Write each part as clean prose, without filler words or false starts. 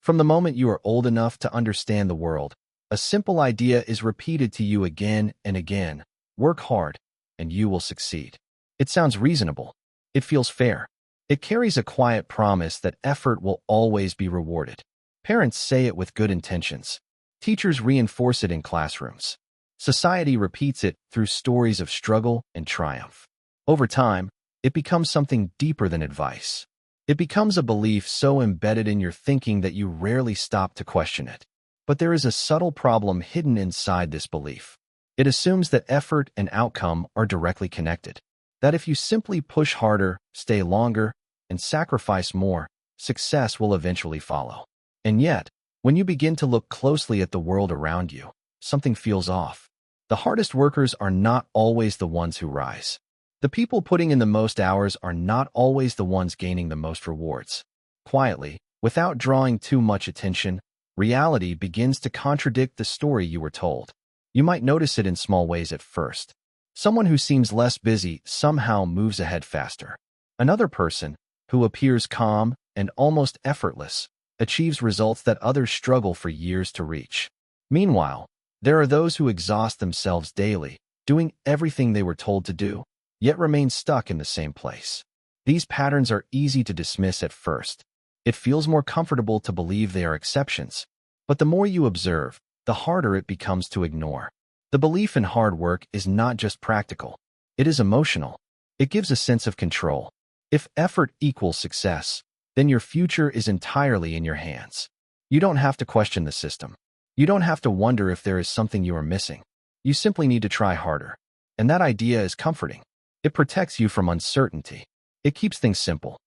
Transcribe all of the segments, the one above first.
From the moment you are old enough to understand the world, a simple idea is repeated to you again and again. Work hard, and you will succeed. It sounds reasonable. It feels fair. It carries a quiet promise that effort will always be rewarded. Parents say it with good intentions. Teachers reinforce it in classrooms. Society repeats it through stories of struggle and triumph. Over time, it becomes something deeper than advice. It becomes a belief so embedded in your thinking that you rarely stop to question it. But there is a subtle problem hidden inside this belief. It assumes that effort and outcome are directly connected. That if you simply push harder, stay longer, and sacrifice more, success will eventually follow. And yet, when you begin to look closely at the world around you, something feels off. The hardest workers are not always the ones who rise. The people putting in the most hours are not always the ones gaining the most rewards. Quietly, without drawing too much attention, reality begins to contradict the story you were told. You might notice it in small ways at first. Someone who seems less busy somehow moves ahead faster. Another person, who appears calm and almost effortless, achieves results that others struggle for years to reach. Meanwhile, there are those who exhaust themselves daily, doing everything they were told to do, yet remain stuck in the same place. These patterns are easy to dismiss at first. It feels more comfortable to believe they are exceptions. But the more you observe, the harder it becomes to ignore. The belief in hard work is not just practical. It is emotional. It gives a sense of control. If effort equals success, then your future is entirely in your hands. You don't have to question the system. You don't have to wonder if there is something you are missing. You simply need to try harder. And that idea is comforting. It protects you from uncertainty. It keeps things simple.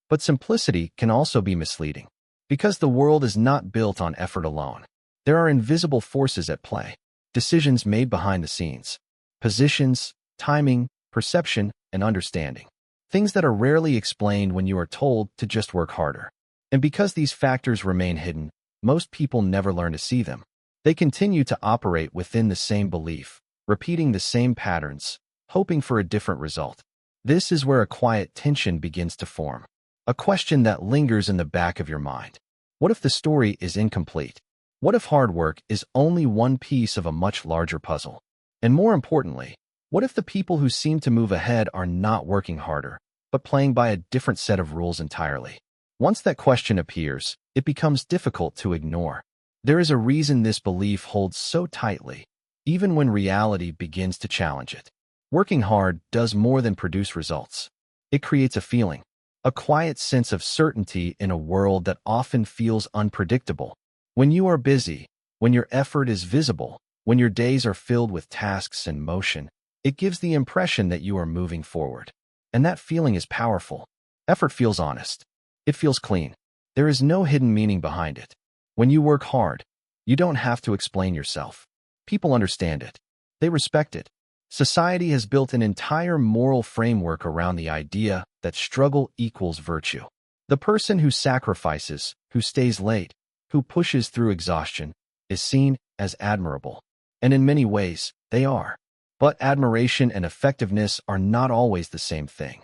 But simplicity can also be misleading. Because the world is not built on effort alone. There are invisible forces at play. Decisions made behind the scenes. Positions, timing, perception, and understanding. Things that are rarely explained when you are told to just work harder. And because these factors remain hidden, most people never learn to see them. They continue to operate within the same belief, repeating the same patterns, hoping for a different result. This is where a quiet tension begins to form. A question that lingers in the back of your mind. What if the story is incomplete? What if hard work is only one piece of a much larger puzzle? And more importantly, what if the people who seem to move ahead are not working harder, but playing by a different set of rules entirely? Once that question appears, it becomes difficult to ignore. There is a reason this belief holds so tightly, even when reality begins to challenge it. Working hard does more than produce results. It creates a feeling, a quiet sense of certainty in a world that often feels unpredictable. When you are busy, when your effort is visible, when your days are filled with tasks and motion, it gives the impression that you are moving forward. And that feeling is powerful. Effort feels honest. It feels clean. There is no hidden meaning behind it. When you work hard, you don't have to explain yourself. People understand it. They respect it. Society has built an entire moral framework around the idea that struggle equals virtue. The person who sacrifices, who stays late, who pushes through exhaustion, is seen as admirable. And in many ways, they are. But admiration and effectiveness are not always the same thing.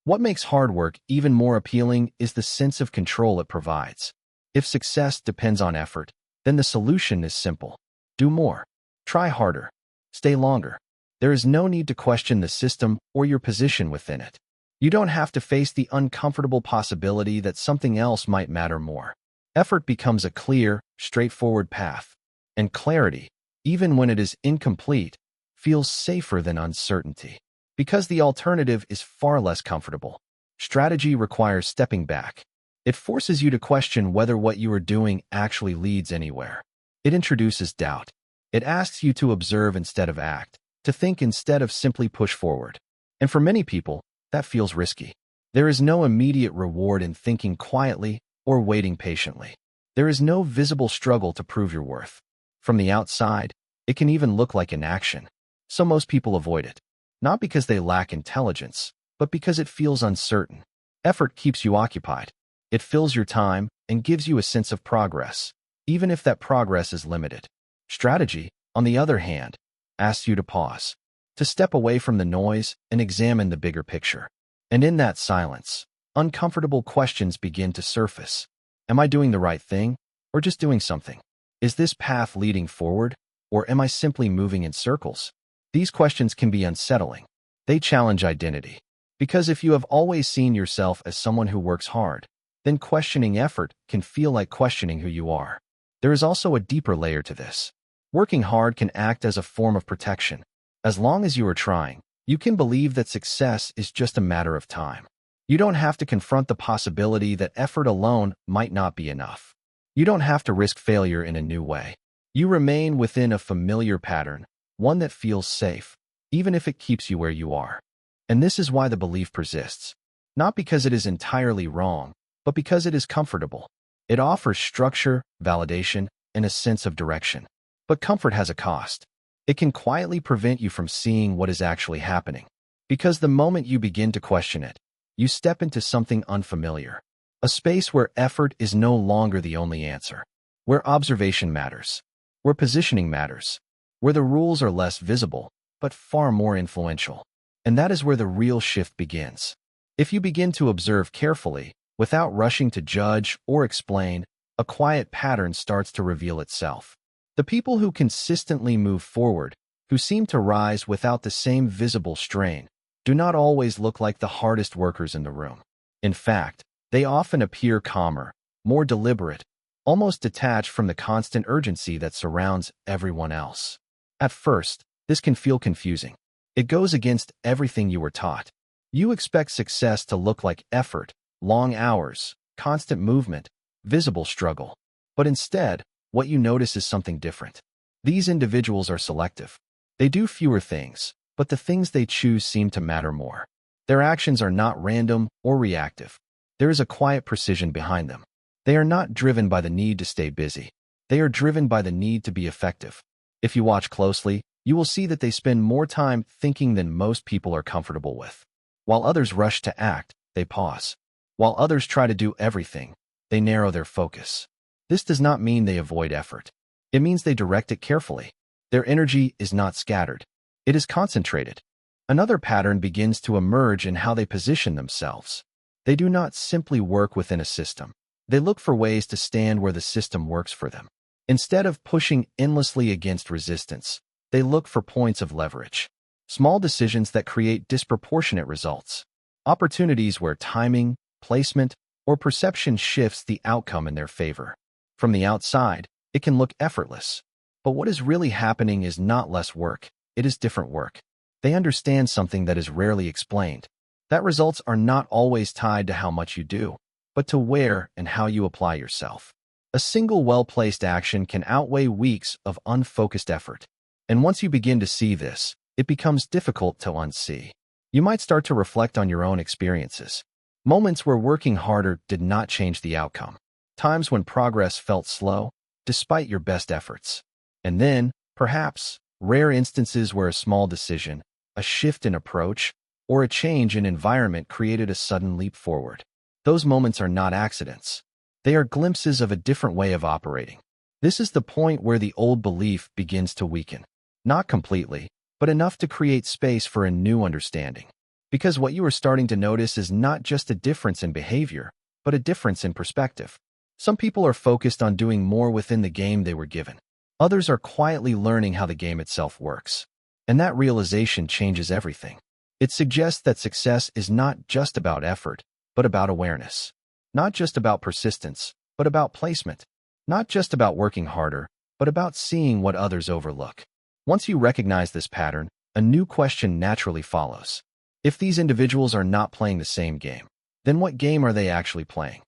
What makes hard work even more appealing is the sense of control it provides. If success depends on effort, then the solution is simple. Do more. Try harder. Stay longer. There is no need to question the system or your position within it. You don't have to face the uncomfortable possibility that something else might matter more. Effort becomes a clear, straightforward path. And clarity, even when it is incomplete, feels safer than uncertainty. Because the alternative is far less comfortable. Strategy requires stepping back. It forces you to question whether what you are doing actually leads anywhere. It introduces doubt. It asks you to observe instead of act, to think instead of simply push forward. And for many people, that feels risky. There is no immediate reward in thinking quietly or waiting patiently. There is no visible struggle to prove your worth. From the outside, it can even look like inaction. So most people avoid it. Not because they lack intelligence, but because it feels uncertain. Effort keeps you occupied. It fills your time and gives you a sense of progress, even if that progress is limited. Strategy, on the other hand, asks you to pause, to step away from the noise and examine the bigger picture. And in that silence, uncomfortable questions begin to surface. Am I doing the right thing? or just doing something? Is this path leading forward, or am I simply moving in circles? These questions can be unsettling. They challenge identity. Because if you have always seen yourself as someone who works hard, then questioning effort can feel like questioning who you are. There is also a deeper layer to this. Working hard can act as a form of protection. As long as you are trying, you can believe that success is just a matter of time. You don't have to confront the possibility that effort alone might not be enough. You don't have to risk failure in a new way. You remain within a familiar pattern, one that feels safe, even if it keeps you where you are. And this is why the belief persists. Not because it is entirely wrong, but because it is comfortable. It offers structure, validation, and a sense of direction. But comfort has a cost. It can quietly prevent you from seeing what is actually happening. Because the moment you begin to question it, you step into something unfamiliar. A space where effort is no longer the only answer. Where observation matters. Where positioning matters. Where the rules are less visible, but far more influential. And that is where the real shift begins. If you begin to observe carefully, without rushing to judge or explain, a quiet pattern starts to reveal itself. The people who consistently move forward, who seem to rise without the same visible strain, do not always look like the hardest workers in the room. In fact, they often appear calmer, more deliberate, almost detached from the constant urgency that surrounds everyone else. At first, this can feel confusing. It goes against everything you were taught. You expect success to look like effort, long hours, constant movement, visible struggle. But instead, what you notice is something different. These individuals are selective. They do fewer things, but the things they choose seem to matter more. Their actions are not random or reactive. There is a quiet precision behind them. They are not driven by the need to stay busy. They are driven by the need to be effective. If you watch closely, you will see that they spend more time thinking than most people are comfortable with. While others rush to act, they pause. While others try to do everything, they narrow their focus. This does not mean they avoid effort. It means they direct it carefully. Their energy is not scattered. It is concentrated. Another pattern begins to emerge in how they position themselves. They do not simply work within a system. They look for ways to stand where the system works for them. Instead of pushing endlessly against resistance, they look for points of leverage. Small decisions that create disproportionate results. Opportunities where timing, placement, or perception shifts the outcome in their favor. From the outside, it can look effortless. But what is really happening is not less work, it is different work. They understand something that is rarely explained. That results are not always tied to how much you do, but to where and how you apply yourself. A single well-placed action can outweigh weeks of unfocused effort. And once you begin to see this, it becomes difficult to unsee. You might start to reflect on your own experiences. Moments where working harder did not change the outcome. Times when progress felt slow, despite your best efforts. And then, perhaps, rare instances where a small decision, a shift in approach, or a change in environment created a sudden leap forward. Those moments are not accidents. They are glimpses of a different way of operating. This is the point where the old belief begins to weaken. Not completely, but enough to create space for a new understanding. Because what you are starting to notice is not just a difference in behavior, but a difference in perspective. Some people are focused on doing more within the game they were given. Others are quietly learning how the game itself works. And that realization changes everything. It suggests that success is not just about effort, but about awareness. Not just about persistence, but about placement. Not just about working harder, but about seeing what others overlook. Once you recognize this pattern, a new question naturally follows. If these individuals are not playing the same game, then what game are they actually playing?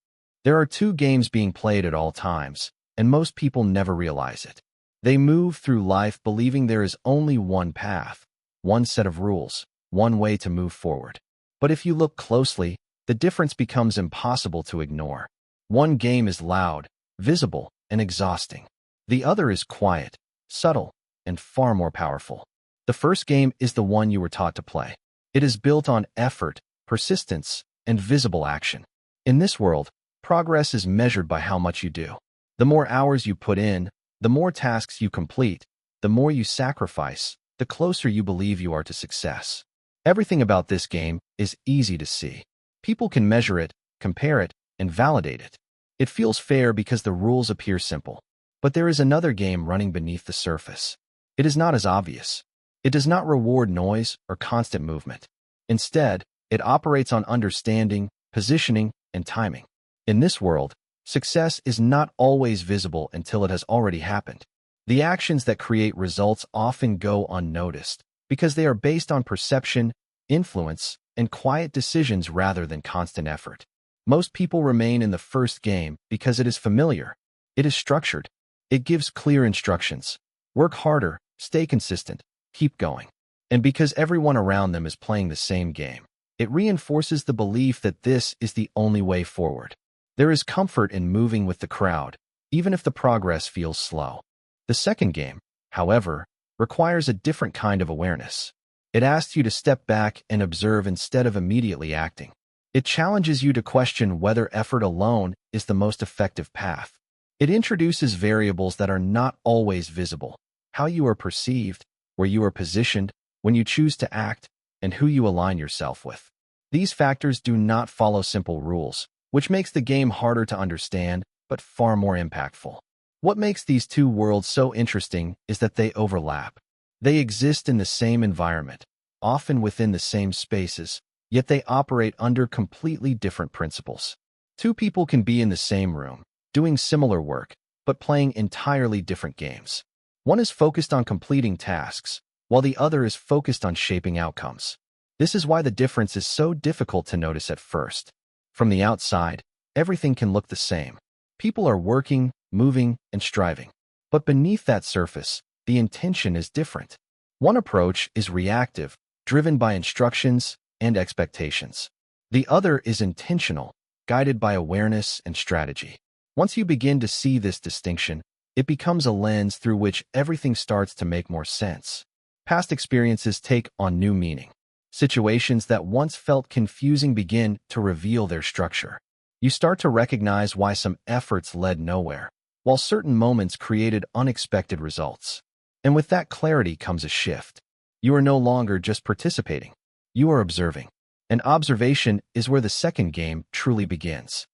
There are two games being played at all times, and most people never realize it. They move through life believing there is only one path, one set of rules, one way to move forward. But if you look closely, the difference becomes impossible to ignore. One game is loud, visible, and exhausting. The other is quiet, subtle, and far more powerful. The first game is the one you were taught to play. It is built on effort, persistence, and visible action. In this world, progress is measured by how much you do. The more hours you put in, the more tasks you complete, the more you sacrifice, the closer you believe you are to success. Everything about this game is easy to see. People can measure it, compare it, and validate it. It feels fair because the rules appear simple. But there is another game running beneath the surface. It is not as obvious. It does not reward noise or constant movement. Instead, it operates on understanding, positioning, and timing. In this world, success is not always visible until it has already happened. The actions that create results often go unnoticed because they are based on perception, influence, and quiet decisions rather than constant effort. Most people remain in the first game because it is familiar. It is structured. It gives clear instructions. Work harder, stay consistent, keep going. And because everyone around them is playing the same game, it reinforces the belief that this is the only way forward. There is comfort in moving with the crowd, even if the progress feels slow. The second game, however, requires a different kind of awareness. It asks you to step back and observe instead of immediately acting. It challenges you to question whether effort alone is the most effective path. It introduces variables that are not always visible: how you are perceived, where you are positioned, when you choose to act, and who you align yourself with. These factors do not follow simple rules, which makes the game harder to understand, but far more impactful. What makes these two worlds so interesting is that they overlap. They exist in the same environment, often within the same spaces, yet they operate under completely different principles. Two people can be in the same room, doing similar work, but playing entirely different games. One is focused on completing tasks, while the other is focused on shaping outcomes. This is why the difference is so difficult to notice at first. From the outside, everything can look the same. People are working, moving, and striving. But beneath that surface, the intention is different. One approach is reactive, driven by instructions and expectations. The other is intentional, guided by awareness and strategy. Once you begin to see this distinction, it becomes a lens through which everything starts to make more sense. Past experiences take on new meaning. Situations that once felt confusing begin to reveal their structure. You start to recognize why some efforts led nowhere, while certain moments created unexpected results. And with that clarity comes a shift. You are no longer just participating. You are observing. And observation is where the second game truly begins.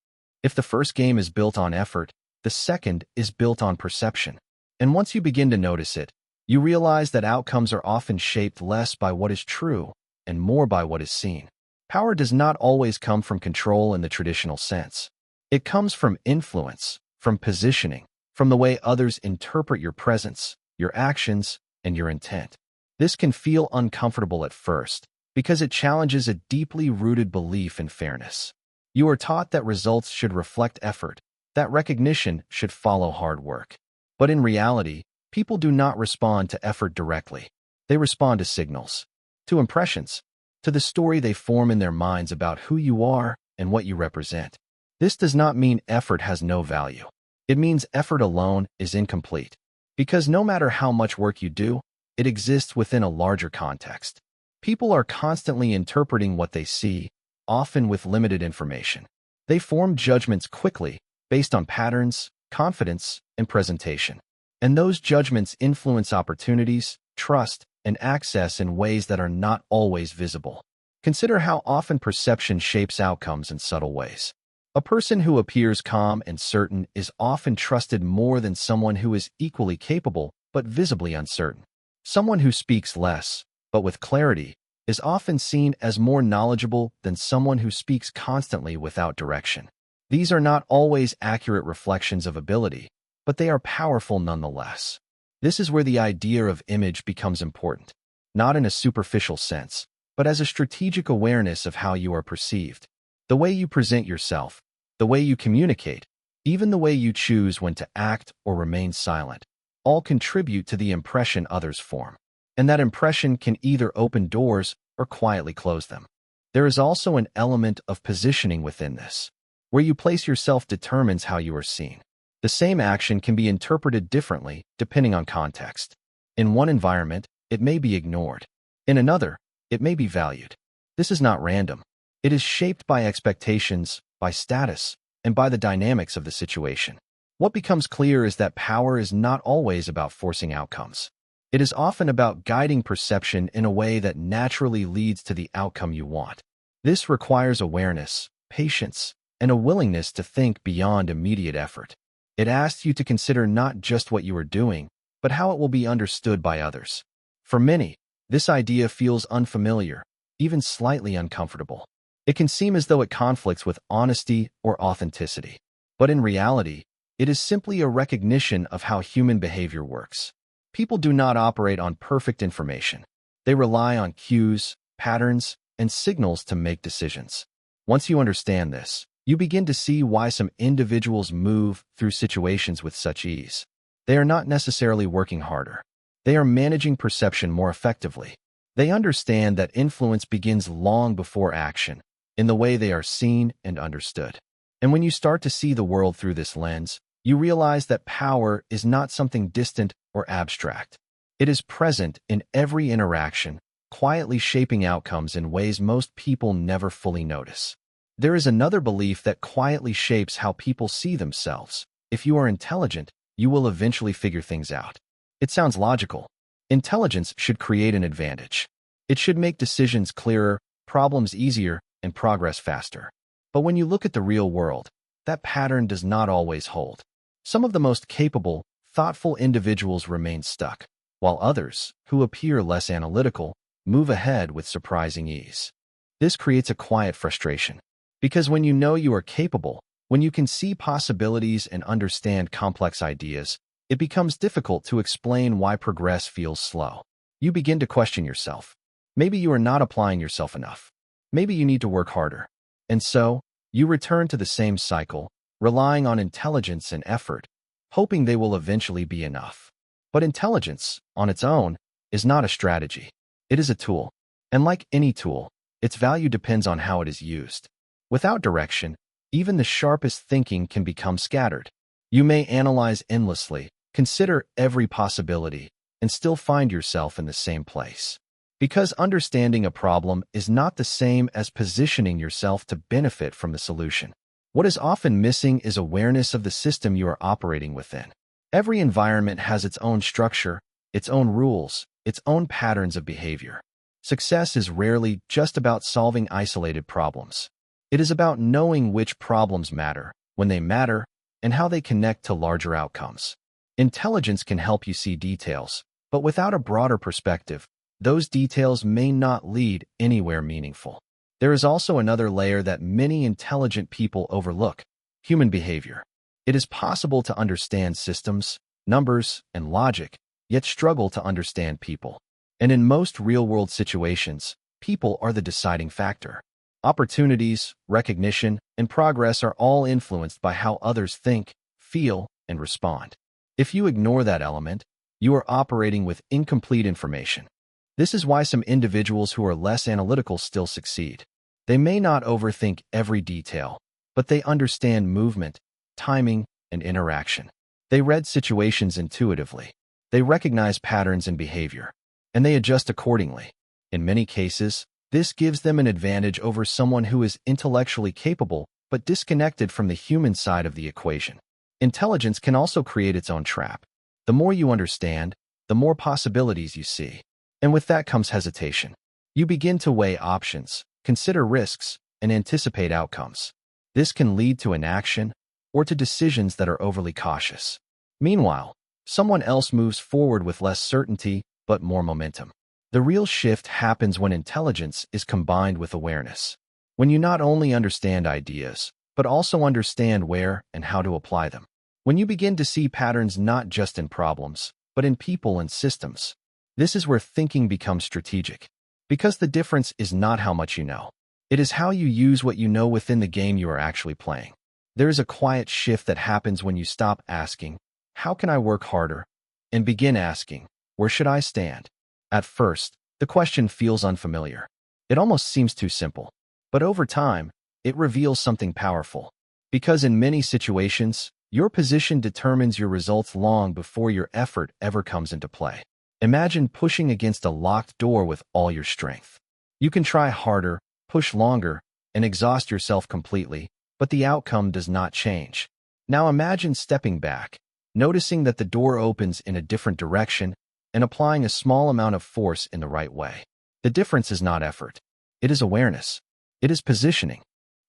If the first game is built on effort, the second is built on perception. And once you begin to notice it, you realize that outcomes are often shaped less by what is true and more by what is seen. Power does not always come from control in the traditional sense. It comes from influence, from positioning, from the way others interpret your presence, your actions, and your intent. This can feel uncomfortable at first because it challenges a deeply rooted belief in fairness. You are taught that results should reflect effort, that recognition should follow hard work. But in reality, people do not respond to effort directly. They respond to signals, to impressions, to the story they form in their minds about who you are and what you represent. This does not mean effort has no value. It means effort alone is incomplete. Because no matter how much work you do, it exists within a larger context. People are constantly interpreting what they see, often with limited information. They form judgments quickly, based on patterns, confidence, and presentation. And those judgments influence opportunities, trust, and access in ways that are not always visible. Consider how often perception shapes outcomes in subtle ways. A person who appears calm and certain is often trusted more than someone who is equally capable but visibly uncertain. Someone who speaks less, but with clarity, is often seen as more knowledgeable than someone who speaks constantly without direction. These are not always accurate reflections of ability, but they are powerful nonetheless. This is where the idea of image becomes important, not in a superficial sense, but as a strategic awareness of how you are perceived. The way you present yourself, the way you communicate, even the way you choose when to act or remain silent, all contribute to the impression others form. And that impression can either open doors or quietly close them. There is also an element of positioning within this. Where you place yourself determines how you are seen. The same action can be interpreted differently depending on context. In one environment, it may be ignored. In another, it may be valued. This is not random. It is shaped by expectations, by status, and by the dynamics of the situation. What becomes clear is that power is not always about forcing outcomes. It is often about guiding perception in a way that naturally leads to the outcome you want. This requires awareness, patience, and a willingness to think beyond immediate effort. It asks you to consider not just what you are doing, but how it will be understood by others. For many, this idea feels unfamiliar, even slightly uncomfortable. It can seem as though it conflicts with honesty or authenticity. But in reality, it is simply a recognition of how human behavior works. People do not operate on perfect information. They rely on cues, patterns, and signals to make decisions. Once you understand this, you begin to see why some individuals move through situations with such ease. They are not necessarily working harder. They are managing perception more effectively. They understand that influence begins long before action, in the way they are seen and understood. And when you start to see the world through this lens, you realize that power is not something distant or abstract. It is present in every interaction, quietly shaping outcomes in ways most people never fully notice. There is another belief that quietly shapes how people see themselves. If you are intelligent, you will eventually figure things out. It sounds logical. Intelligence should create an advantage. It should make decisions clearer, problems easier, and progress faster. But when you look at the real world, that pattern does not always hold. Some of the most capable, thoughtful individuals remain stuck, while others, who appear less analytical, move ahead with surprising ease. This creates a quiet frustration. Because when you know you are capable, when you can see possibilities and understand complex ideas, it becomes difficult to explain why progress feels slow. You begin to question yourself. Maybe you are not applying yourself enough. Maybe you need to work harder. And so, you return to the same cycle, relying on intelligence and effort, hoping they will eventually be enough. But intelligence, on its own, is not a strategy. It is a tool. And like any tool, its value depends on how it is used. Without direction, even the sharpest thinking can become scattered. You may analyze endlessly, consider every possibility, and still find yourself in the same place. Because understanding a problem is not the same as positioning yourself to benefit from the solution. What is often missing is awareness of the system you are operating within. Every environment has its own structure, its own rules, its own patterns of behavior. Success is rarely just about solving isolated problems. It is about knowing which problems matter, when they matter, and how they connect to larger outcomes. Intelligence can help you see details, but without a broader perspective, those details may not lead anywhere meaningful. There is also another layer that many intelligent people overlook: human behavior. It is possible to understand systems, numbers, and logic, yet struggle to understand people. And in most real-world situations, people are the deciding factor. Opportunities, recognition, and progress are all influenced by how others think, feel, and respond. If you ignore that element, you are operating with incomplete information. This is why some individuals who are less analytical still succeed. They may not overthink every detail, but they understand movement, timing, and interaction. They read situations intuitively. They recognize patterns in behavior, and they adjust accordingly. In many cases, this gives them an advantage over someone who is intellectually capable but disconnected from the human side of the equation. Intelligence can also create its own trap. The more you understand, the more possibilities you see. And with that comes hesitation. You begin to weigh options, consider risks, and anticipate outcomes. This can lead to inaction or to decisions that are overly cautious. Meanwhile, someone else moves forward with less certainty but more momentum. The real shift happens when intelligence is combined with awareness. When you not only understand ideas, but also understand where and how to apply them. When you begin to see patterns not just in problems, but in people and systems. This is where thinking becomes strategic. Because the difference is not how much you know. It is how you use what you know within the game you are actually playing. There is a quiet shift that happens when you stop asking, "How can I work harder?" and begin asking, "Where should I stand?" At first, the question feels unfamiliar. It almost seems too simple. But over time, it reveals something powerful. Because in many situations, your position determines your results long before your effort ever comes into play. Imagine pushing against a locked door with all your strength. You can try harder, push longer, and exhaust yourself completely, but the outcome does not change. Now imagine stepping back, noticing that the door opens in a different direction, and applying a small amount of force in the right way. The difference is not effort. It is awareness. It is positioning.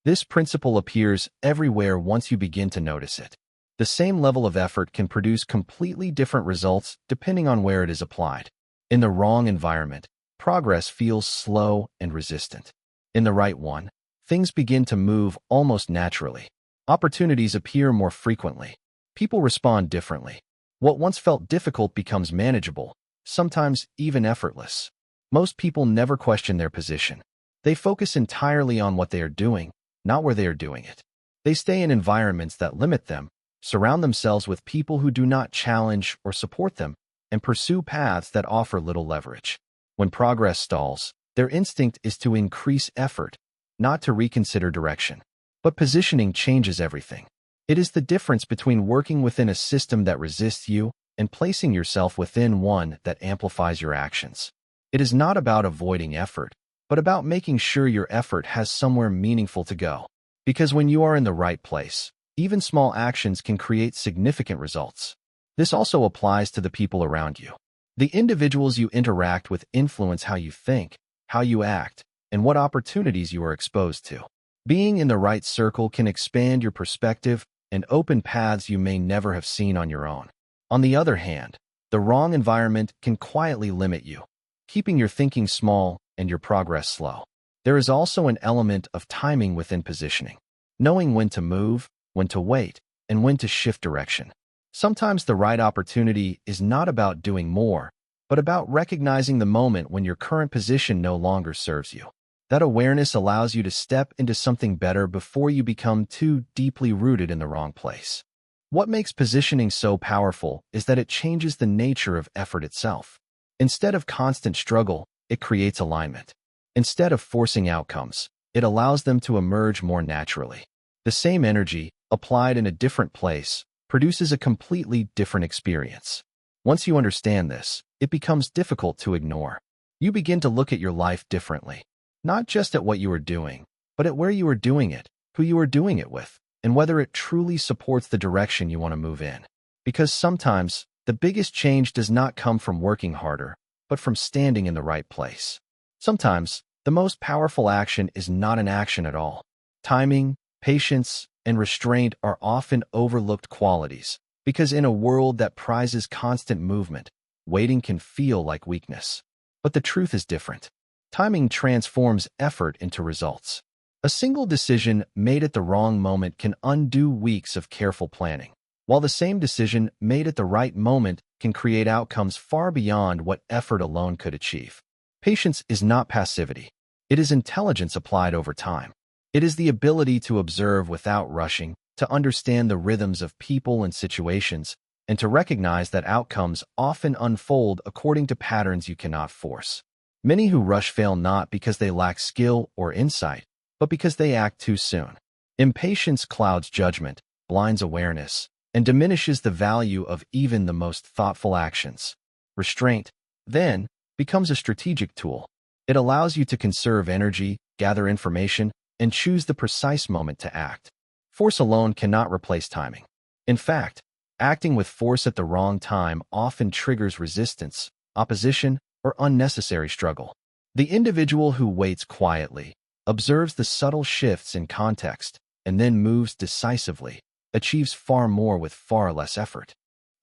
This principle appears everywhere once you begin to notice it. The same level of effort can produce completely different results depending on where it is applied. In the wrong environment, progress feels slow and resistant. In the right one, things begin to move almost naturally. Opportunities appear more frequently. People respond differently. What once felt difficult becomes manageable, sometimes even effortless. Most people never question their position. They focus entirely on what they are doing, not where they are doing it. They stay in environments that limit them, surround themselves with people who do not challenge or support them, and pursue paths that offer little leverage. When progress stalls, their instinct is to increase effort, not to reconsider direction. But positioning changes everything. It is the difference between working within a system that resists you and placing yourself within one that amplifies your actions. It is not about avoiding effort, but about making sure your effort has somewhere meaningful to go. Because when you are in the right place, even small actions can create significant results. This also applies to the people around you. The individuals you interact with influence how you think, how you act, and what opportunities you are exposed to. Being in the right circle can expand your perspective and open paths you may never have seen on your own. On the other hand, the wrong environment can quietly limit you, keeping your thinking small and your progress slow. There is also an element of timing within positioning, knowing when to move, when to wait, and when to shift direction. Sometimes the right opportunity is not about doing more, but about recognizing the moment when your current position no longer serves you. That awareness allows you to step into something better before you become too deeply rooted in the wrong place. What makes positioning so powerful is that it changes the nature of effort itself. Instead of constant struggle, it creates alignment. Instead of forcing outcomes, it allows them to emerge more naturally. The same energy, applied in a different place, produces a completely different experience. Once you understand this, it becomes difficult to ignore. You begin to look at your life differently. Not just at what you are doing, but at where you are doing it, who you are doing it with, and whether it truly supports the direction you want to move in. Because sometimes, the biggest change does not come from working harder, but from standing in the right place. Sometimes, the most powerful action is not an action at all. Timing, patience, and restraint are often overlooked qualities, because in a world that prizes constant movement, waiting can feel like weakness. But the truth is different. Timing transforms effort into results. A single decision made at the wrong moment can undo weeks of careful planning, while the same decision made at the right moment can create outcomes far beyond what effort alone could achieve. Patience is not passivity. It is intelligence applied over time. It is the ability to observe without rushing, to understand the rhythms of people and situations, and to recognize that outcomes often unfold according to patterns you cannot force. Many who rush fail not because they lack skill or insight, but because they act too soon. Impatience clouds judgment, blinds awareness, and diminishes the value of even the most thoughtful actions. Restraint, then, becomes a strategic tool. It allows you to conserve energy, gather information, and choose the precise moment to act. Force alone cannot replace timing. In fact, acting with force at the wrong time often triggers resistance, opposition, or unnecessary struggle. The individual who waits quietly, observes the subtle shifts in context, and then moves decisively, achieves far more with far less effort.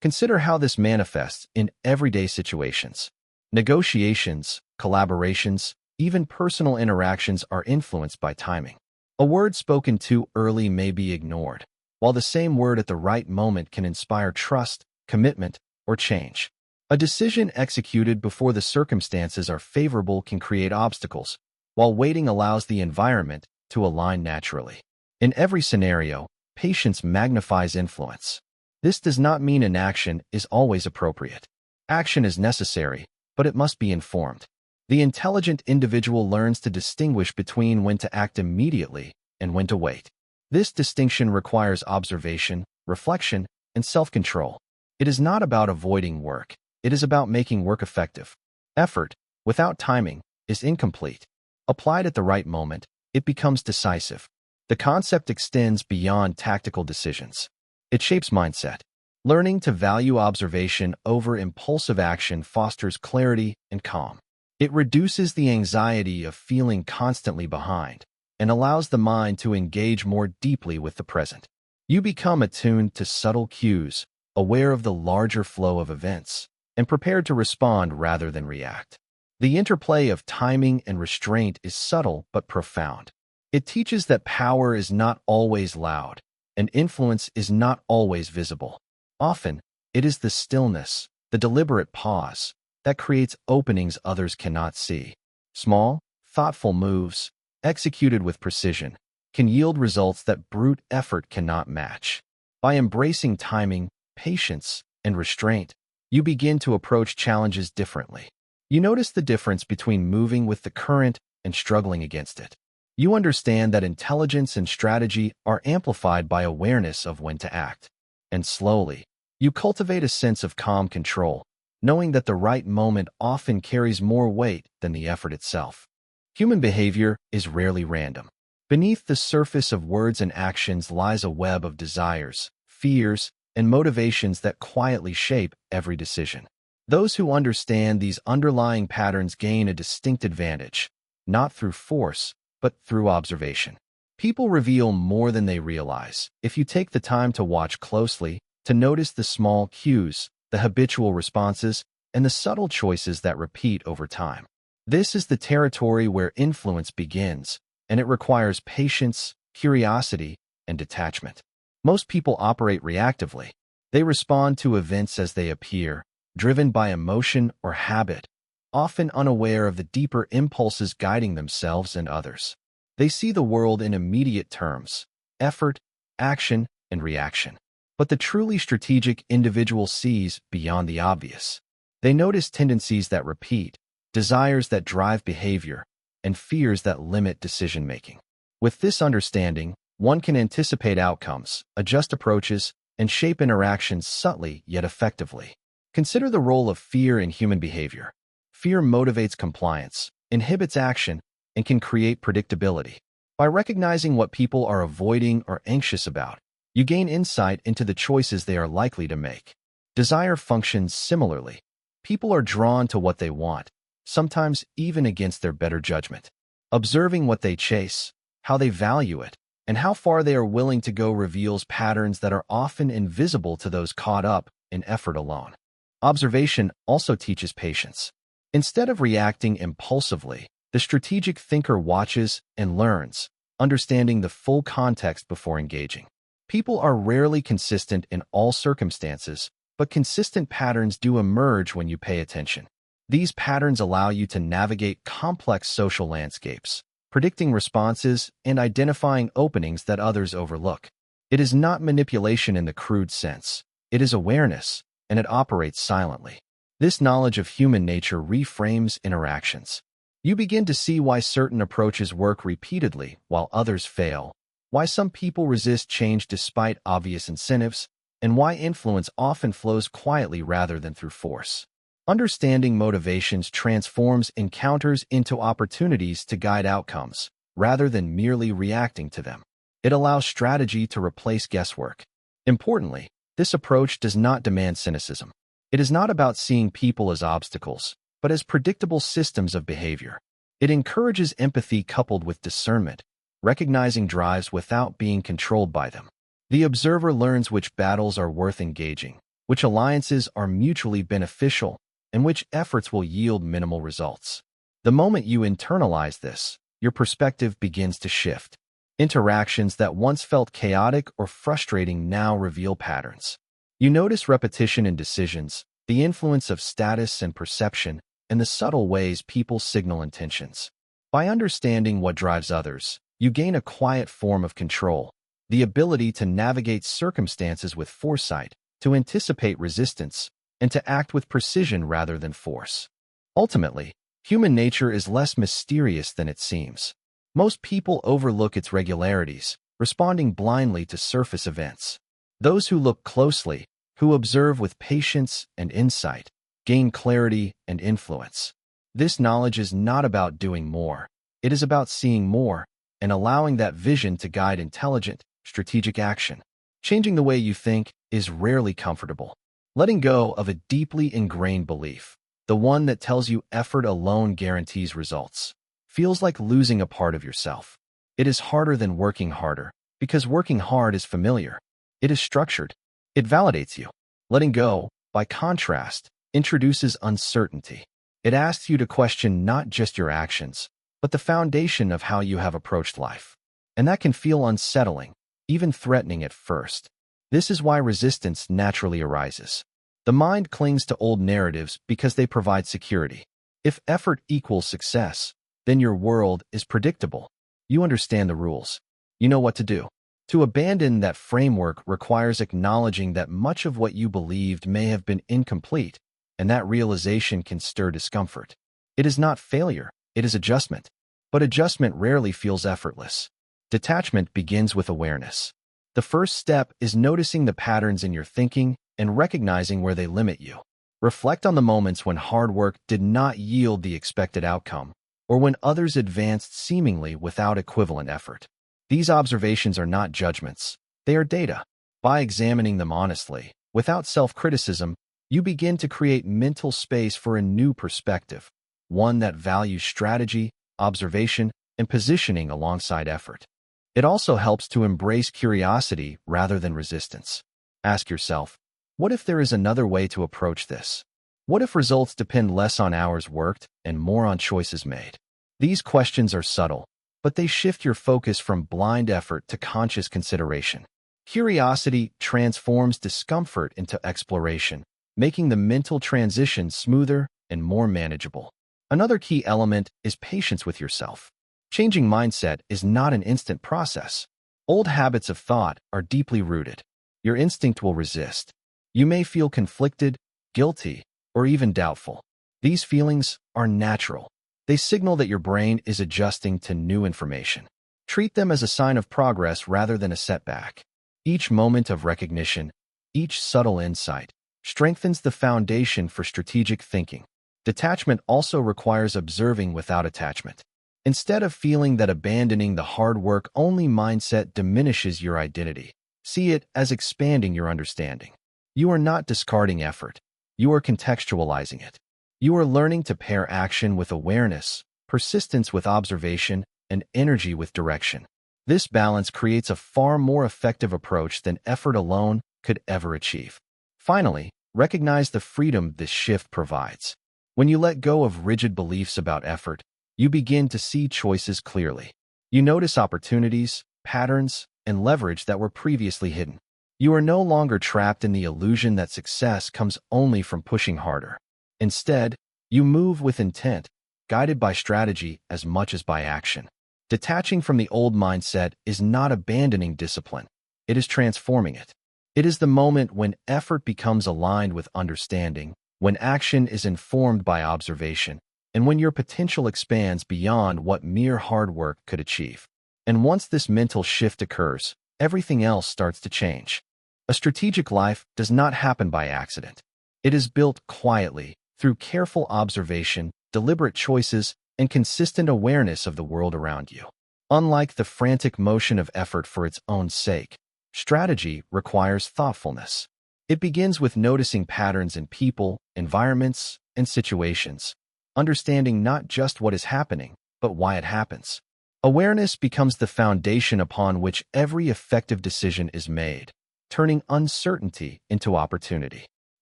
Consider how this manifests in everyday situations. Negotiations, collaborations, even personal interactions are influenced by timing. A word spoken too early may be ignored, while the same word at the right moment can inspire trust, commitment, or change. A decision executed before the circumstances are favorable can create obstacles, while waiting allows the environment to align naturally. In every scenario, patience magnifies influence. This does not mean an action is always appropriate. Action is necessary, but it must be informed. The intelligent individual learns to distinguish between when to act immediately and when to wait. This distinction requires observation, reflection, and self-control. It is not about avoiding work. It is about making work effective. Effort, without timing, is incomplete. Applied at the right moment, it becomes decisive. The concept extends beyond tactical decisions. It shapes mindset. Learning to value observation over impulsive action fosters clarity and calm. It reduces the anxiety of feeling constantly behind, and allows the mind to engage more deeply with the present. You become attuned to subtle cues, aware of the larger flow of events, and prepared to respond rather than react. The interplay of timing and restraint is subtle but profound. It teaches that power is not always loud, and influence is not always visible. Often, it is the stillness, the deliberate pause, that creates openings others cannot see. Small, thoughtful moves, executed with precision, can yield results that brute effort cannot match. By embracing timing, patience, and restraint, you begin to approach challenges differently. You notice the difference between moving with the current and struggling against it. You understand that intelligence and strategy are amplified by awareness of when to act. And slowly, you cultivate a sense of calm control, knowing that the right moment often carries more weight than the effort itself. Human behavior is rarely random. Beneath the surface of words and actions lies a web of desires, fears, and motivations that quietly shape every decision. Those who understand these underlying patterns gain a distinct advantage, not through force, but through observation. People reveal more than they realize. If you take the time to watch closely, to notice the small cues, the habitual responses, and the subtle choices that repeat over time. This is the territory where influence begins, and it requires patience, curiosity, and detachment. Most people operate reactively. They respond to events as they appear, driven by emotion or habit, often unaware of the deeper impulses guiding themselves and others. They see the world in immediate terms: effort, action, and reaction. But the truly strategic individual sees beyond the obvious. They notice tendencies that repeat, desires that drive behavior, and fears that limit decision-making. With this understanding, one can anticipate outcomes, adjust approaches, and shape interactions subtly yet effectively. Consider the role of fear in human behavior. Fear motivates compliance, inhibits action, and can create predictability. By recognizing what people are avoiding or anxious about, you gain insight into the choices they are likely to make. Desire functions similarly. People are drawn to what they want, sometimes even against their better judgment. Observing what they chase, how they value it, and how far they are willing to go reveals patterns that are often invisible to those caught up in effort alone. Observation also teaches patience. Instead of reacting impulsively, the strategic thinker watches and learns, understanding the full context before engaging. People are rarely consistent in all circumstances, but consistent patterns do emerge when you pay attention. These patterns allow you to navigate complex social landscapes, predicting responses and identifying openings that others overlook. It is not manipulation in the crude sense. It is awareness, and it operates silently. This knowledge of human nature reframes interactions. You begin to see why certain approaches work repeatedly while others fail, why some people resist change despite obvious incentives, and why influence often flows quietly rather than through force. Understanding motivations transforms encounters into opportunities to guide outcomes, rather than merely reacting to them. It allows strategy to replace guesswork. Importantly, this approach does not demand cynicism. It is not about seeing people as obstacles, but as predictable systems of behavior. It encourages empathy coupled with discernment, recognizing drives without being controlled by them. The observer learns which battles are worth engaging, which alliances are mutually beneficial, and which efforts will yield minimal results. The moment you internalize this, your perspective begins to shift. Interactions that once felt chaotic or frustrating now reveal patterns. You notice repetition in decisions, the influence of status and perception, and the subtle ways people signal intentions. By understanding what drives others, you gain a quiet form of control, the ability to navigate circumstances with foresight, to anticipate resistance, and to act with precision rather than force. Ultimately, human nature is less mysterious than it seems. Most people overlook its regularities, responding blindly to surface events. Those who look closely, who observe with patience and insight, gain clarity and influence. This knowledge is not about doing more. It is about seeing more and allowing that vision to guide intelligent, strategic action. Changing the way you think is rarely comfortable. Letting go of a deeply ingrained belief, the one that tells you effort alone guarantees results, feels like losing a part of yourself. It is harder than working harder, because working hard is familiar. It is structured. It validates you. Letting go, by contrast, introduces uncertainty. It asks you to question not just your actions, but the foundation of how you have approached life. And that can feel unsettling, even threatening at first. This is why resistance naturally arises. The mind clings to old narratives because they provide security. If effort equals success, then your world is predictable. You understand the rules. You know what to do. To abandon that framework requires acknowledging that much of what you believed may have been incomplete, and that realization can stir discomfort. It is not failure, it is adjustment. But adjustment rarely feels effortless. Detachment begins with awareness. The first step is noticing the patterns in your thinking and recognizing where they limit you. Reflect on the moments when hard work did not yield the expected outcome, or when others advanced seemingly without equivalent effort. These observations are not judgments, they are data. By examining them honestly, without self-criticism, you begin to create mental space for a new perspective, one that values strategy, observation, and positioning alongside effort. It also helps to embrace curiosity rather than resistance. Ask yourself, what if there is another way to approach this? What if results depend less on hours worked and more on choices made? These questions are subtle, but they shift your focus from blind effort to conscious consideration. Curiosity transforms discomfort into exploration, making the mental transition smoother and more manageable. Another key element is patience with yourself. Changing mindset is not an instant process. Old habits of thought are deeply rooted. Your instinct will resist. You may feel conflicted, guilty, or even doubtful. These feelings are natural. They signal that your brain is adjusting to new information. Treat them as a sign of progress rather than a setback. Each moment of recognition, each subtle insight, strengthens the foundation for strategic thinking. Detachment also requires observing without attachment. Instead of feeling that abandoning the hard work-only mindset diminishes your identity, see it as expanding your understanding. You are not discarding effort. You are contextualizing it. You are learning to pair action with awareness, persistence with observation, and energy with direction. This balance creates a far more effective approach than effort alone could ever achieve. Finally, recognize the freedom this shift provides. When you let go of rigid beliefs about effort, you begin to see choices clearly. You notice opportunities, patterns, and leverage that were previously hidden. You are no longer trapped in the illusion that success comes only from pushing harder. Instead, you move with intent, guided by strategy as much as by action. Detaching from the old mindset is not abandoning discipline. It is transforming it. It is the moment when effort becomes aligned with understanding, when action is informed by observation, and when your potential expands beyond what mere hard work could achieve. And once this mental shift occurs, everything else starts to change. A strategic life does not happen by accident. It is built quietly, through careful observation, deliberate choices, and consistent awareness of the world around you. Unlike the frantic motion of effort for its own sake, strategy requires thoughtfulness. It begins with noticing patterns in people, environments, and situations, understanding not just what is happening, but why it happens. Awareness becomes the foundation upon which every effective decision is made, turning uncertainty into opportunity.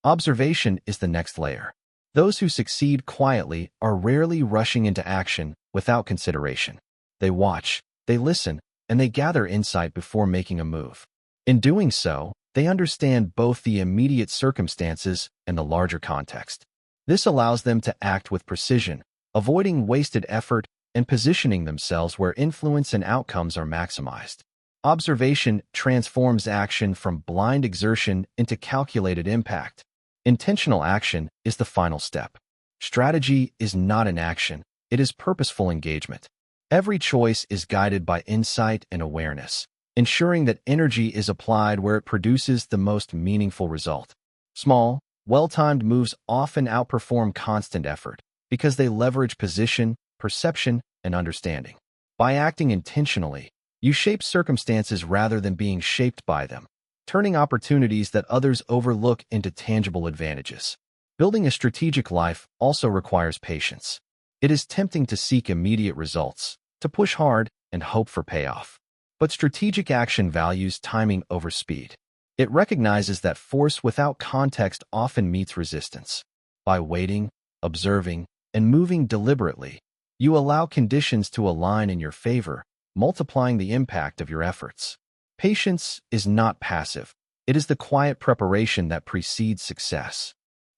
Observation is the next layer. Those who succeed quietly are rarely rushing into action without consideration. They watch, they listen, and they gather insight before making a move. In doing so, they understand both the immediate circumstances and the larger context. This allows them to act with precision, avoiding wasted effort and positioning themselves where influence and outcomes are maximized. Observation transforms action from blind exertion into calculated impact. Intentional action is the final step. Strategy is not an action, it is purposeful engagement. Every choice is guided by insight and awareness, ensuring that energy is applied where it produces the most meaningful result. Small, well-timed moves often outperform constant effort because they leverage position, perception, and understanding. By acting intentionally, you shape circumstances rather than being shaped by them, turning opportunities that others overlook into tangible advantages. Building a strategic life also requires patience. It is tempting to seek immediate results, to push hard, and hope for payoff. But strategic action values timing over speed. It recognizes that force without context often meets resistance. By waiting, observing, and moving deliberately, you allow conditions to align in your favor, multiplying the impact of your efforts. Patience is not passive. It is the quiet preparation that precedes success.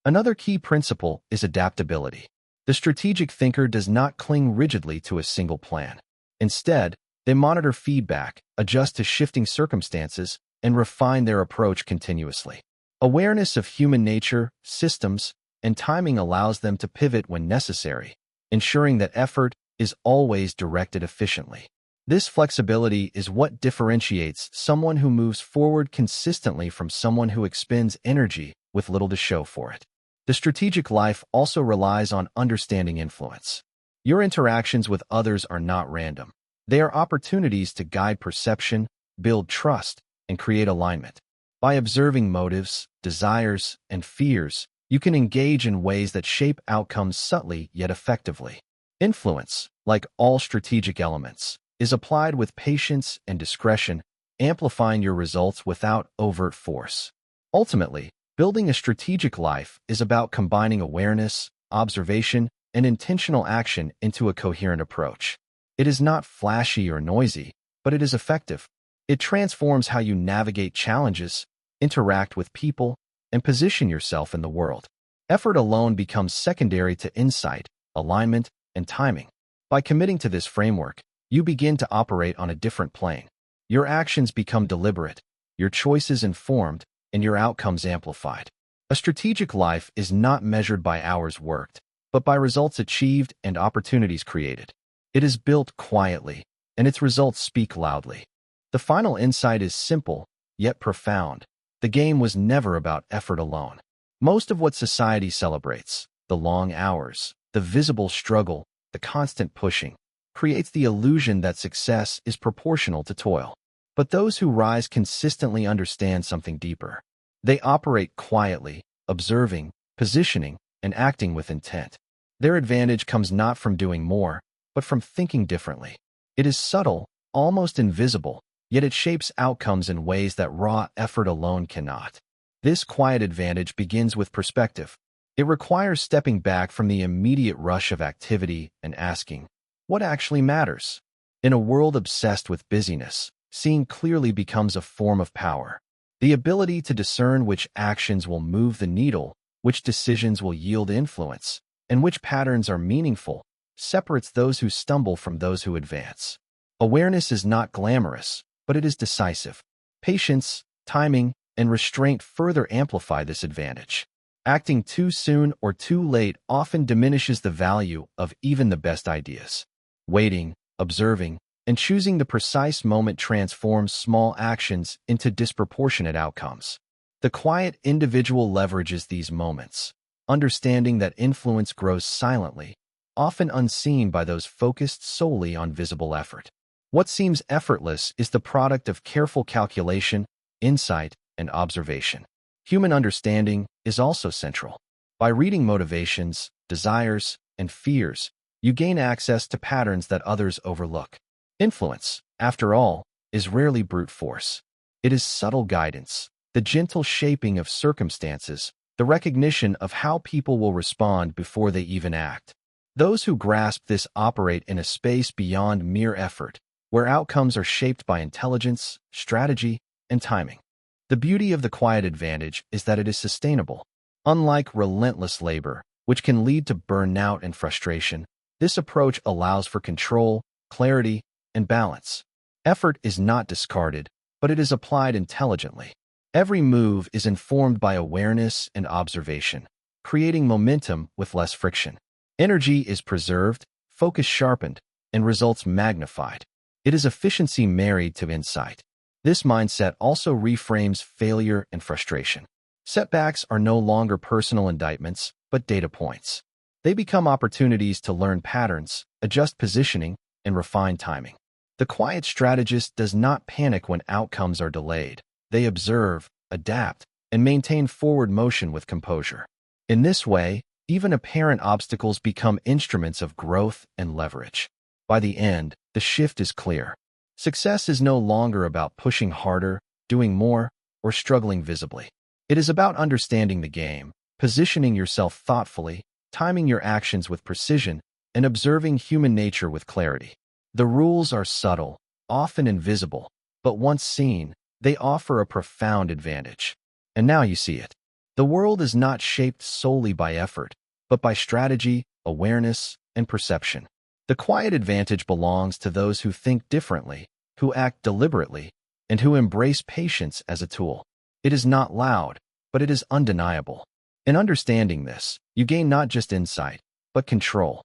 Another key principle is adaptability. The strategic thinker does not cling rigidly to a single plan. Instead, they monitor feedback, adjust to shifting circumstances, and refine their approach continuously. Awareness of human nature, systems, and timing allows them to pivot when necessary, ensuring that effort is always directed efficiently. This flexibility is what differentiates someone who moves forward consistently from someone who expends energy with little to show for it. The strategic life also relies on understanding influence. Your interactions with others are not random. They are opportunities to guide perception, build trust, and create alignment. By observing motives, desires, and fears, you can engage in ways that shape outcomes subtly yet effectively. Influence, like all strategic elements, is applied with patience and discretion, amplifying your results without overt force. Ultimately, building a strategic life is about combining awareness, observation, and intentional action into a coherent approach. It is not flashy or noisy, but it is effective. It transforms how you navigate challenges, interact with people, and position yourself in the world. Effort alone becomes secondary to insight, alignment, and timing. By committing to this framework, you begin to operate on a different plane. Your actions become deliberate, your choices informed, and your outcomes amplified. A strategic life is not measured by hours worked, but by results achieved and opportunities created. It is built quietly, and its results speak loudly. The final insight is simple, yet profound. The game was never about effort alone. Most of what society celebrates, the long hours, the visible struggle, the constant pushing, creates the illusion that success is proportional to toil. But those who rise consistently understand something deeper. They operate quietly, observing, positioning, and acting with intent. Their advantage comes not from doing more, but from thinking differently. It is subtle, almost invisible, yet it shapes outcomes in ways that raw effort alone cannot. This quiet advantage begins with perspective. It requires stepping back from the immediate rush of activity and asking, what actually matters? In a world obsessed with busyness, seeing clearly becomes a form of power. The ability to discern which actions will move the needle, which decisions will yield influence, and which patterns are meaningful, separates those who stumble from those who advance. Awareness is not glamorous, but it is decisive. Patience, timing, and restraint further amplify this advantage. Acting too soon or too late often diminishes the value of even the best ideas. Waiting, observing, and choosing the precise moment transforms small actions into disproportionate outcomes. The quiet individual leverages these moments, understanding that influence grows silently, often unseen by those focused solely on visible effort. What seems effortless is the product of careful calculation, insight, and observation. Human understanding is also central. By reading motivations, desires, and fears, you gain access to patterns that others overlook. Influence, after all, is rarely brute force. It is subtle guidance, the gentle shaping of circumstances, the recognition of how people will respond before they even act. Those who grasp this operate in a space beyond mere effort, where outcomes are shaped by intelligence, strategy, and timing. The beauty of the quiet advantage is that it is sustainable. Unlike relentless labor, which can lead to burnout and frustration, this approach allows for control, clarity, and balance. Effort is not discarded, but it is applied intelligently. Every move is informed by awareness and observation, creating momentum with less friction. Energy is preserved, focus sharpened, and results magnified. It is efficiency married to insight. This mindset also reframes failure and frustration. Setbacks are no longer personal indictments, but data points. They become opportunities to learn patterns, adjust positioning, and refine timing. The quiet strategist does not panic when outcomes are delayed. They observe, adapt, and maintain forward motion with composure. In this way, even apparent obstacles become instruments of growth and leverage. By the end, The shift is clear. Success is no longer about pushing harder, doing more, or struggling visibly. It is about understanding the game, positioning yourself thoughtfully, timing your actions with precision, and observing human nature with clarity. The rules are subtle, often invisible, but once seen, they offer a profound advantage. And now you see it. The world is not shaped solely by effort, but by strategy, awareness, and perception. The quiet advantage belongs to those who think differently, who act deliberately, and who embrace patience as a tool. It is not loud, but it is undeniable. In understanding this, you gain not just insight, but control.